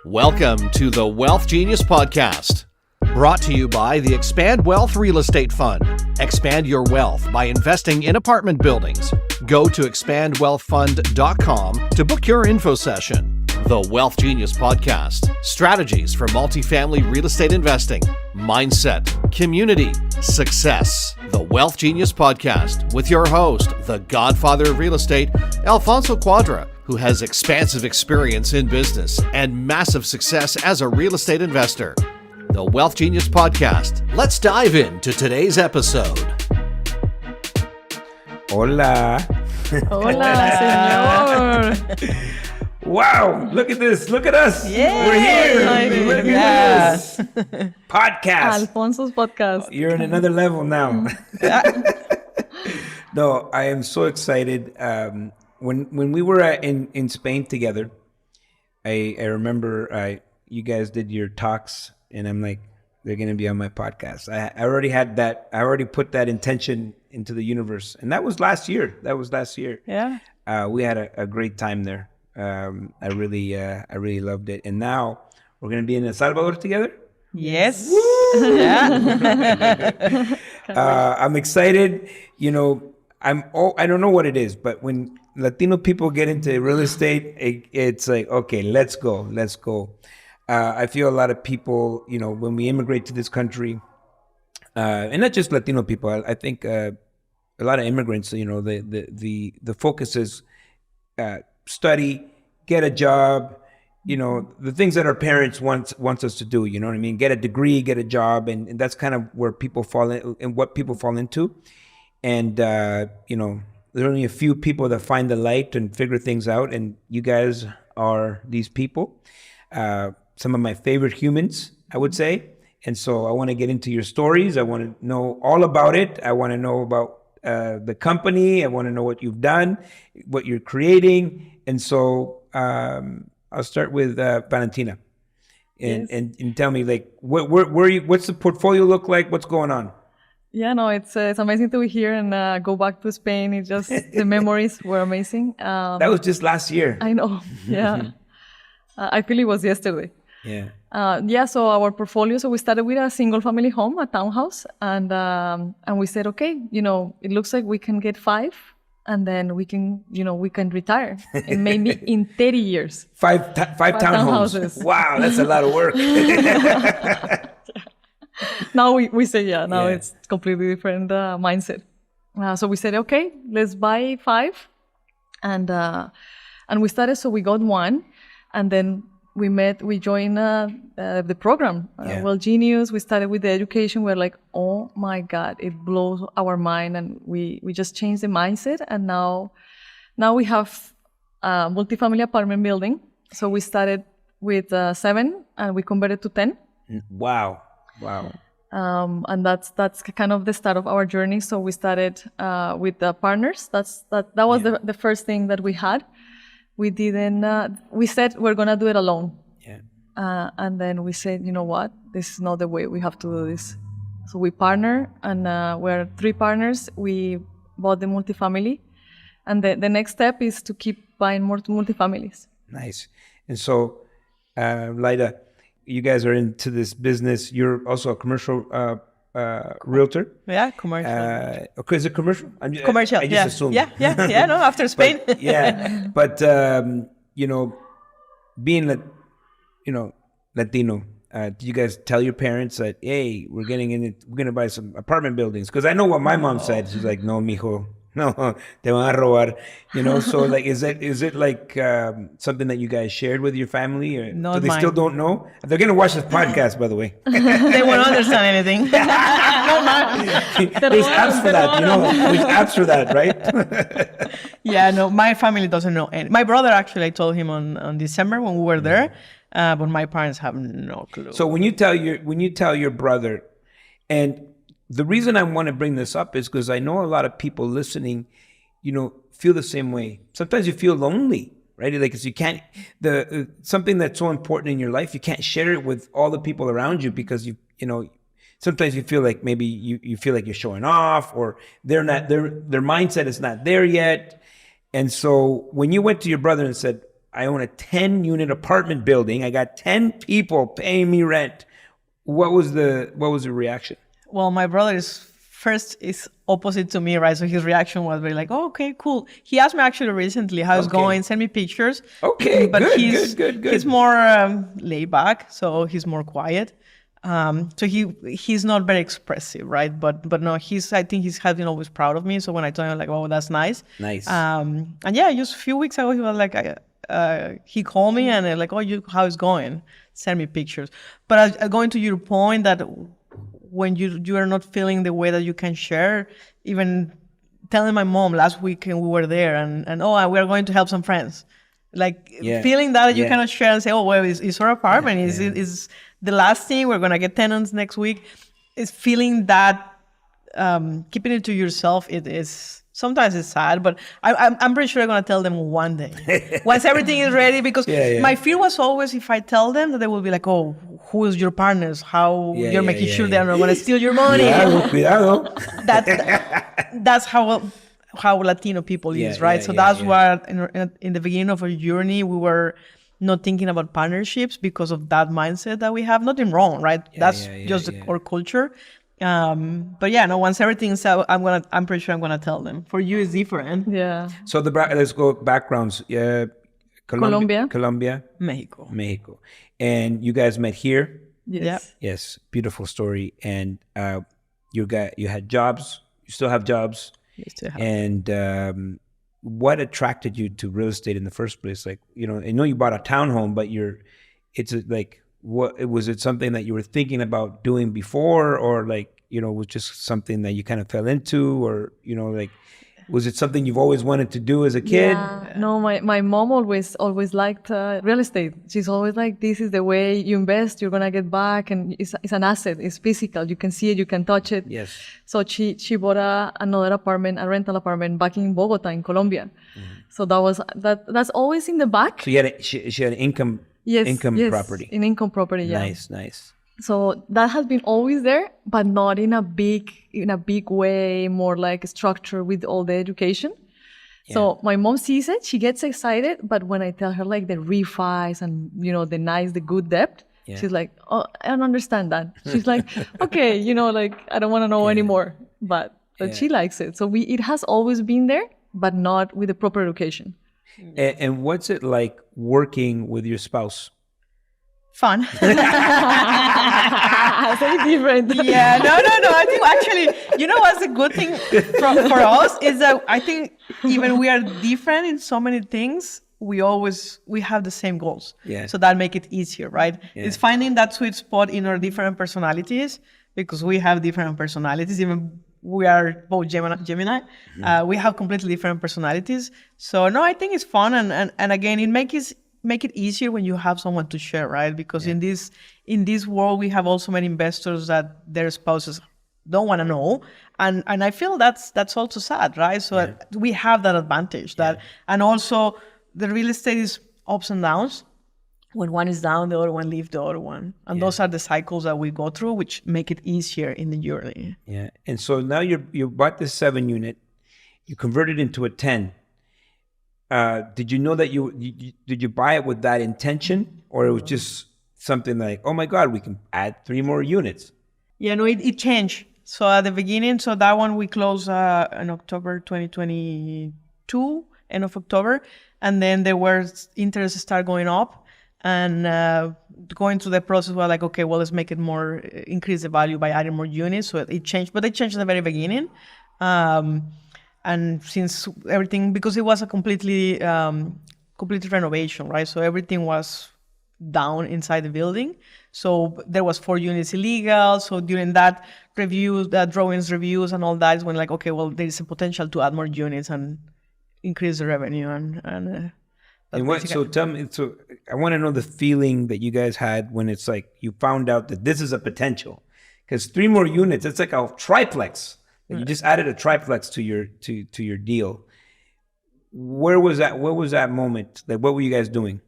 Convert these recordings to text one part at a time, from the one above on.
Welcome to the WealthGenius Podcast, brought to you by the Expand Wealth Real Estate Fund. Expand your wealth by investing in apartment buildings. Go to expandwealthfund.com to book your info session. The WealthGenius Podcast, strategies for multifamily real estate investing, mindset, community, success. The WealthGenius Podcast with your host, the godfather of real estate, Alfonso, who has expansive experience in business and massive success as a real estate investor. The WealthGenius Podcast. Let's dive into today's episode. Hola. Hola, señor. Wow, look at this. Look at us. Yay. We're here. Look at this. Podcast. Alfonso's podcast. You're in another level now. No, I am so excited. When we were in Spain together, I remember you guys did your talks, and I'm like, they're going to be on my podcast. I already had that. I already put that intention into the universe, and that was last year. Yeah. We had a great time there. I really loved it. And now we're going to be in El Salvador together. Yes. Yeah. I'm excited. You know, I don't know what it is, but when Latino people get into real estate, it's like, okay, let's go. I feel a lot of people, you know, when we immigrate to this country, and not just Latino people, I think a lot of immigrants, you know, the focus is study, get a job, you know, the things that our parents want us to do, you know what I mean? Get a degree, get a job, and that's kind of where people fall in, and what people fall into. And, you know, there are only a few people that find the light and figure things out, and you guys are these people. Some of my favorite humans, I would say. And so I want to get into your stories. I want to know all about it. I want to know about the company. I want to know what you've done, what you're creating. And so I'll start with Valentina. And tell me, like, where you, what's the portfolio look like? What's going on? Yeah, no, it's amazing to be here and go back to Spain. It's just, the memories were amazing. That was just last year. I know, yeah. I feel it was yesterday. Yeah. So our portfolio, so we started with a single family home, a townhouse, and we said, okay, you know, it looks like we can get 5, and then we can retire, and maybe in 30 years. Five townhouses. Wow, that's a lot of work. Now we say, it's completely different mindset. So we said, okay, let's buy 5, and we started. So we got 1, and then we joined the program, WealthGenius. We started with the education. We're like, oh my God, it blows our mind, and we just changed the mindset. And now we have a multifamily apartment building. So we started with 7, and we converted to 10. Wow. And that's kind of the start of our journey. So we started with the partners. That was the first thing that we had. We didn't. We said we're gonna do it alone. Yeah. And then we said, you know what? This is not the way. We have to do this. So we partner, and we're 3 partners. We bought the multifamily, and the next step is to keep buying more multifamilies. Nice. And so, Layda, you guys are into this business. You're also a commercial realtor. Yeah, commercial. Okay, is it commercial? Commercial. I just assumed. Yeah. No, after Spain. But you know, being Latino, did you guys tell your parents that, hey, we're gonna buy some apartment buildings? Because I know what my mom said. She's like, no, mijo. No, te van a robar, you know. So, like, is it like something that you guys shared with your family, or Not so they mine. still don't know? They're gonna watch this podcast, by the way. They won't understand anything. There's apps for that, you know. There's apps for that, right? Yeah, no, my family doesn't know. And my brother, actually, I told him on December when we were there, but my parents have no clue. So when you tell your brother, and the reason I want to bring this up is because I know a lot of people listening, you know, feel the same way. Sometimes you feel lonely, right? Like, 'cause you can't, something that's so important in your life, you can't share it with all the people around you, because you know, sometimes you feel like maybe you feel like you're showing off, or they're not, their mindset is not there yet. And so when you went to your brother and said, I own a 10-unit apartment building. I got 10 people paying me rent. What was the reaction? Well, my brother is opposite to me, right? So his reaction was very like, oh, okay, cool. He asked me actually recently how it's going, send me pictures. Okay, but good. He's more laid back, so he's more quiet. So he's not very expressive, right? But no, I think he's been always proud of me. So when I told him like, oh, that's nice. Nice. And yeah, just a few weeks ago, he was like, he called me and like, oh, how it's going? Send me pictures. But going to your point that when you are not feeling the way that you can share, even telling my mom last weekend we were there and we are going to help some friends. Like feeling that you cannot share and say, oh, well, it's our apartment. Is the last thing, we're going to get tenants next week. Is feeling that, keeping it to yourself, it is, sometimes it's sad, but I'm pretty sure I'm going to tell them one day. Once everything is ready, because my fear was always if I tell them that they will be like, oh, who is your partners? How you're making sure they're not going to steal your money. Cuidado. That's how Latino people is, right? So that's why in the beginning of our journey, we were not thinking about partnerships because of that mindset that we have. Nothing wrong, right? That's just our culture. But yeah, no, once everything's out, I'm pretty sure I'm gonna tell them. For you, it's different. Yeah. So let's go backgrounds. Colombia, Mexico. And you guys met here? Yes. Yes. Beautiful story. And you had jobs. You still have jobs. And what attracted you to real estate in the first place? Like, I know you bought a townhome, but was it something that you were thinking about doing before, or was just something that you kind of fell into, or was it something you've always wanted to do as a kid? Yeah. No, my mom always liked real estate. She's always like, this is the way you invest, you're gonna get back, and it's an asset, it's physical, you can see it, you can touch it. Yes. So she bought another apartment, a rental apartment back in Bogota in Colombia. Mm-hmm. So that's always in the back. So she had income property. In income property, yeah. Nice. So that has been always there, but not in a big way, more like structure with all the education. Yeah. So my mom sees it, she gets excited, but when I tell her like the refis and the good debt, she's like, oh, I don't understand that. She's like, okay, I don't want to know anymore. But she likes it. So it has always been there, but not with the proper education. And what's it like working with your spouse? Fun. Very different. Yeah, no. I think actually, what's a good thing for us is that I think even we are different in so many things, we have the same goals. Yeah. So that make it easier, right? Yeah. It's finding that sweet spot in our different personalities, because we have different personalities. Even we are both Gemini. Mm-hmm. We have completely different personalities. So no, I think it's fun, and again, it make it easier when you have someone to share, right? Because in this world, we have also many investors that their spouses don't want to know, and I feel that's also sad, right? So we have that advantage and also the real estate is ups and downs. When one is down, the other one leaves the other one, and those are the cycles that we go through, which make it easier in the journey. Yeah, and so now you bought this 7-unit, you converted into a 10. Did you know that did you buy it with that intention, or it was just something like, oh my God, we can add 3 more units? Yeah, no, it changed. So at the beginning, that one we closed in October 2022, end of October, and then there was interest start going up, and going through the process was like, okay, well, let's make it more, increase the value by adding more units. So it changed, but it changed at the very beginning. And since everything, because it was a complete renovation, right? So everything was down inside the building. So there was 4 units illegal. So during that review, that drawings reviews and all that is when like, okay, well, there is a potential to add more units and increase the revenue. So tell me, I want to know the feeling that you guys had when it's like you found out that this is a potential, because 3 more units, it's like a triplex. You just added a triplex to your deal. Where was that moment? Like, what were you guys doing?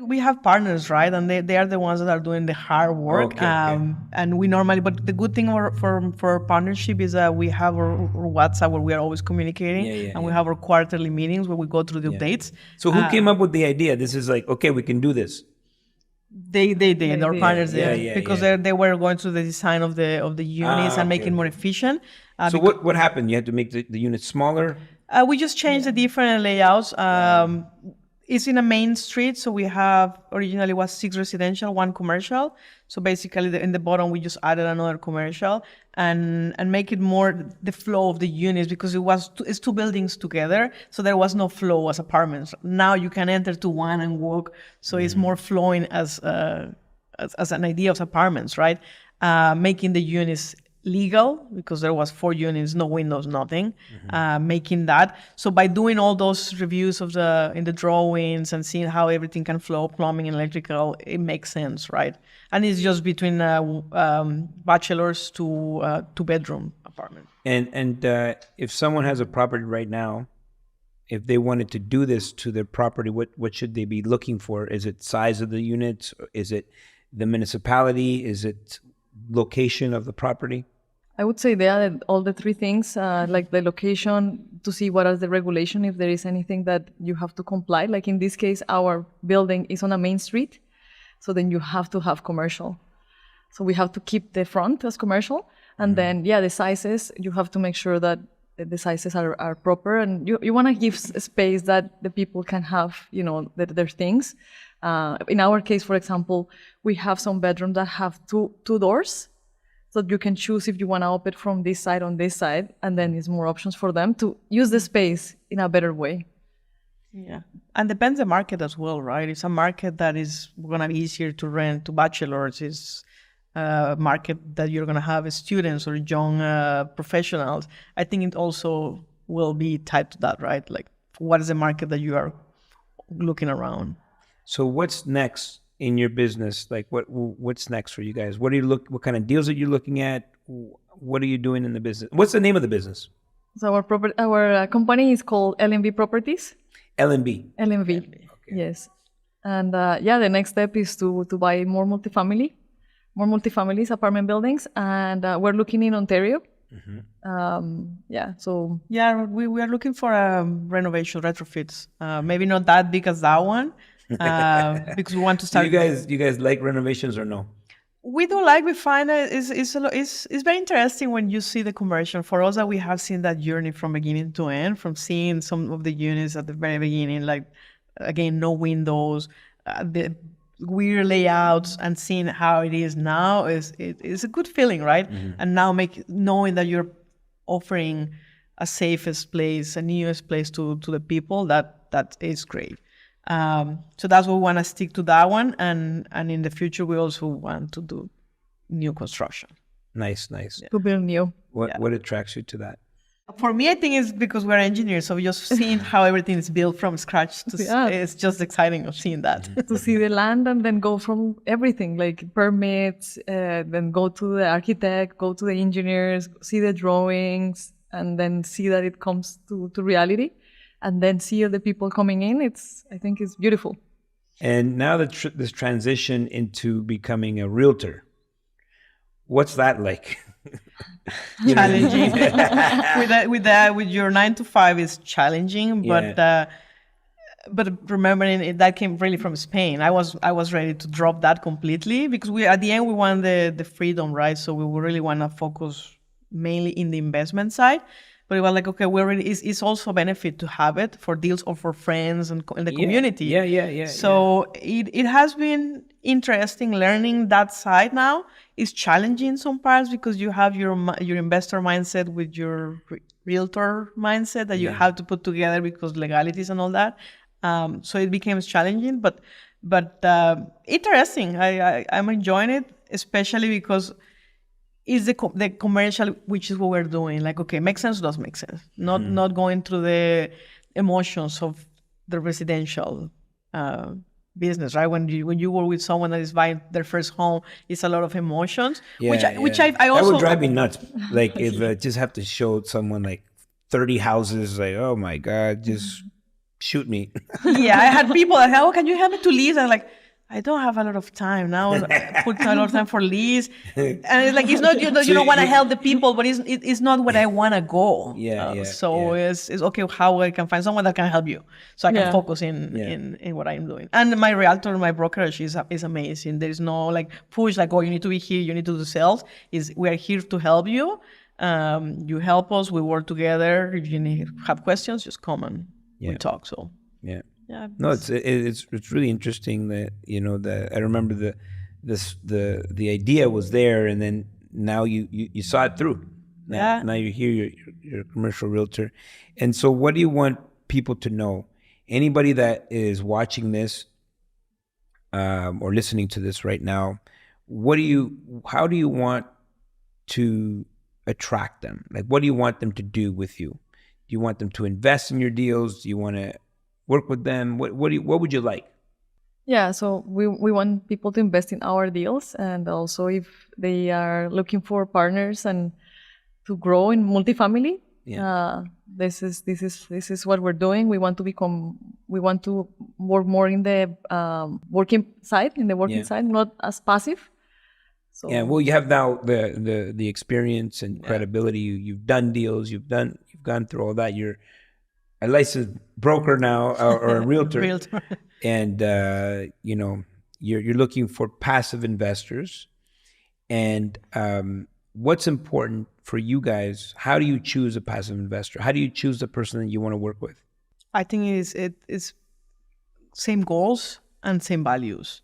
We have partners, right? And they are the ones that are doing the hard work. Okay. And we normally, but the good thing for partnership is that we have our WhatsApp where we are always communicating, and we have our quarterly meetings where we go through the updates. So who came up with the idea? This is like, okay, we can do this. They did. Our partners did, because they were going through the design of the units and make it more efficient. So what happened? You had to make the units smaller? We just changed the different layouts. It's in a main street, so we have originally was 6 residential, 1 commercial. So basically, in the bottom we just added another commercial and make it more the flow of the units, because it's 2 buildings together, so there was no flow as apartments. Now you can enter to one and walk, so it's more flowing as an idea of apartments, right? Making the units legal, because there was 4 units, no windows, nothing, making that. So by doing all those reviews in the drawings and seeing how everything can flow, plumbing and electrical, it makes sense, right? And it's just between bachelors to 2-bedroom apartment. And if someone has a property right now, if they wanted to do this to their property, what should they be looking for? Is it size of the units? Is it the municipality? Is it location of the property? I would say they added all the 3 things, like the location, to see what is the regulation, if there is anything that you have to comply. Like in this case, our building is on a main street, so then you have to have commercial. So we have to keep the front as commercial. And then, the sizes, you have to make sure that the sizes are proper. And you want to give space that the people can have, their things. In our case, for example, we have some bedrooms that have two doors. So you can choose if you want to open from this side on this side, and then it's more options for them to use the space in a better way. Yeah, and depends the market as well, right? It's a market that is going to be easier to rent to bachelors. It's a market that you're going to have students or young professionals. I think it also will be tied to that, right? Like, what is the market that you are looking around? So what's next in your business? Like what's next for you guys? What what kind of deals are you looking at? What are you doing in the business? What's the name of the business? So our company is called LNV Properties. LNB. LNV. Okay. Yes. And the next step is to buy more multifamilies, apartment buildings, and we're looking in Ontario. We are looking for renovation retrofits. Maybe not that big as that one. Because we want to start. Do you guys like renovations or no? We do we find it's very interesting when you see the commercial. For us, that we have seen that journey from beginning to end, from seeing some of the units at the very beginning, like, again, no windows, the weird layouts, and seeing how it is now is a good feeling, right? And now knowing that you're offering a safest place, a newest place to the people, that is great. So that's what we want to stick to that one, and in the future we also want to do new construction. Nice. To build new. What attracts you to that? For me, I think it's because we're engineers, so just seeing how everything is built from scratch, it's just exciting of seeing that. To see the land and then go from everything, like permits, then go to the architect, go to the engineers, see the drawings, and then see that it comes to reality. And then see the people coming in. I think it's beautiful. And now this transition into becoming a realtor, what's that like? Challenging. with your 9 to 5 is challenging, but remembering that came really from Spain. I was ready to drop that completely, because at the end we want the freedom, right? So we really want to focus mainly in the investment side. But it was like, okay, it's also a benefit to have it for deals or for friends and in the community. Yeah. So it has been interesting learning that side now. It's challenging in some parts, because you have your investor mindset with your realtor mindset that you have to put together, because legalities and all that. So it became challenging, but interesting. I'm enjoying it, especially because is the commercial, which is what we're doing. Like, okay, makes sense, does make sense. Not going through the emotions of the residential business, right? When you work with someone that is buying their first home, it's a lot of emotions, which I also... That would drive me nuts. Like, if I just have to show someone like 30 houses, like, oh my God, just shoot me. Yeah, I had people that, oh, can you help me to lease? I'm like, I don't have a lot of time now. I put a lot of time for lease, and it's like it's not you don't want to help the people, but it's not where I want to go. It's okay how I can find someone that can help you, so I can focus in what I'm doing. And my realtor, my brokerage is amazing. There is no like push like, oh, you need to be here, you need to do sales. We are here to help you. You help us. We work together. If you have questions, just come and we talk. So yeah. No, it's really interesting that that I remember the idea was there, and then now you saw it through. Now you're here, you're a commercial realtor, and so what do you want people to know? Anybody that is watching this or listening to this right now, how do you want to attract them? Like, what do you want them to do with you? Do you want them to invest in your deals? Do you want to work with them? What would you like? Yeah, so we want people to invest in our deals, and also if they are looking for partners and to grow in multifamily, this is what we're doing. We want to work more in the working side, side, not as passive. So well, you have now the experience and credibility. You've done deals. You've gone through all that. You're a licensed broker now, or a realtor. And you're looking for passive investors. And what's important for you guys? How do you choose a passive investor? How do you choose the person that you want to work with? I think it's same goals and same values.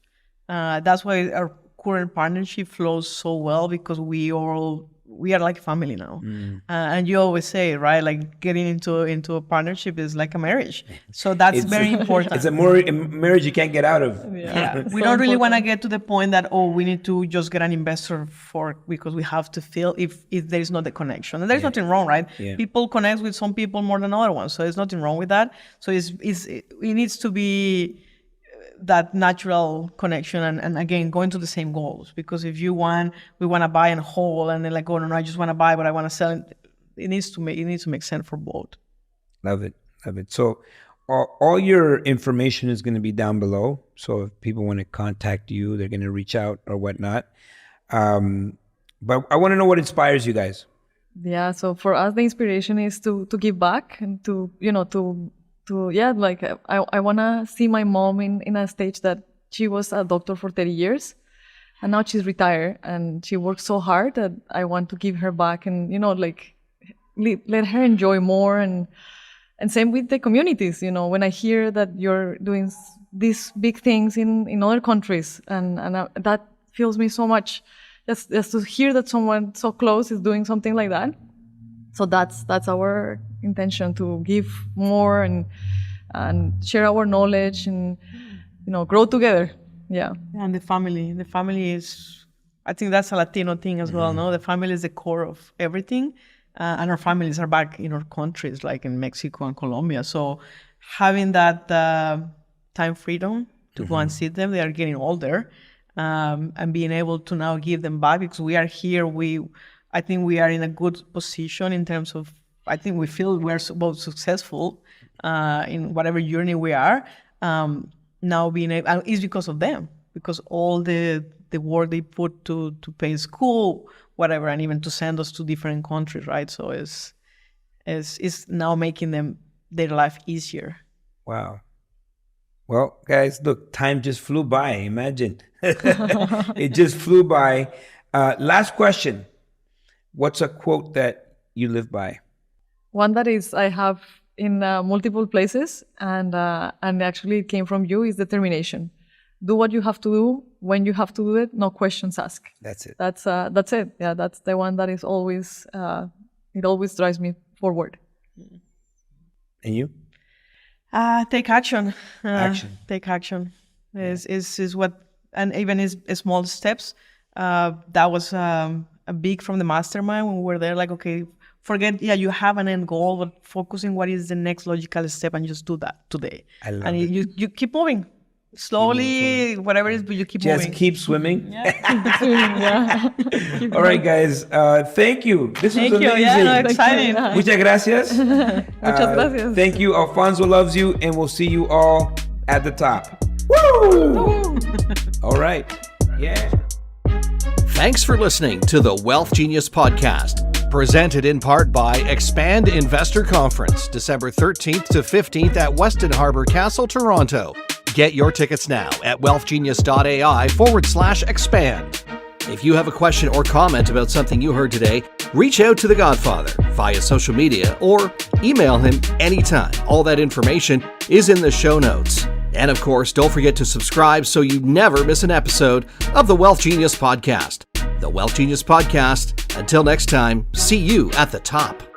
That's why our current partnership flows so well, because we are like family now. And you always say, right, like getting into a partnership is like a marriage. So that's very important. It's a marriage you can't get out of. We don't really want to get to the point that, we need to just get an investor because we have to feel if there is not the connection. And there's nothing wrong, right? People connect with some people more than other ones. So there's nothing wrong with that. So it needs to be that natural connection, and again going to the same goals. Because if we want to buy and hold, and they're like, oh no, I just want to buy but I want to sell it needs to make sense for both. Love it. So all your information is going to be down below, so if people want to contact you, they're going to reach out or whatnot. But I want to know what inspires you guys. So for us the inspiration is to give back, and to I want to see my mom in a stage that she was a doctor for 30 years and now she's retired, and she worked so hard that I want to give her back, and let her enjoy more, and same with the communities. When I hear that you're doing these big things in other countries, and that fills me so much, just to hear that someone so close is doing something like that. So that's our intention, to give more and share our knowledge, and grow together. And the family is, I think that's a Latino thing as well. No, the family is the core of everything, and our families are back in our countries, like in Mexico and Colombia. So having that time freedom to go and see them, they are getting older, and being able to now give them back, because we are here. I think we are in a good position in terms of, I think we feel we're both successful in whatever journey we are. Now being able, it's because of them, because all the work they put to pay school, whatever, and even to send us to different countries, right? So it's now making their life easier. Wow. Well, guys, look, time just flew by. Imagine. It just flew by. Last question. What's a quote that you live by? One that I have in multiple places, and actually it came from you, is determination. Do what you have to do when you have to do it. No questions asked. That's it. That's it. Yeah, that's the one that is always it always drives me forward. And you? Take action. Action. Take action is what, and even is small steps. That was a big from the mastermind when we were there. Like, okay, forget, you have an end goal, but focusing what is the next logical step, and just do that today. I love and it. You keep moving. slowly, whatever it is, but you keep Just moving. keep swimming. Yeah. All right, guys. Thank you. This was Thank you. amazing. Yeah, no, exciting. Muchas gracias. Muchas gracias. Thank you. Alfonso loves you, and we'll see you all at the top. Woo! All right. Yeah. Thanks for listening to the Wealth Genius Podcast, presented in part by Expand Investor Conference, December 13th to 15th at Weston Harbor Castle, Toronto. Get your tickets now at wealthgenius.ai/expand. If you have a question or comment about something you heard today, reach out to the Godfather via social media or email him anytime. All that information is in the show notes. And of course, don't forget to subscribe so you never miss an episode of the Wealth Genius Podcast. The Wealth Genius Podcast. Until next time, see you at the top.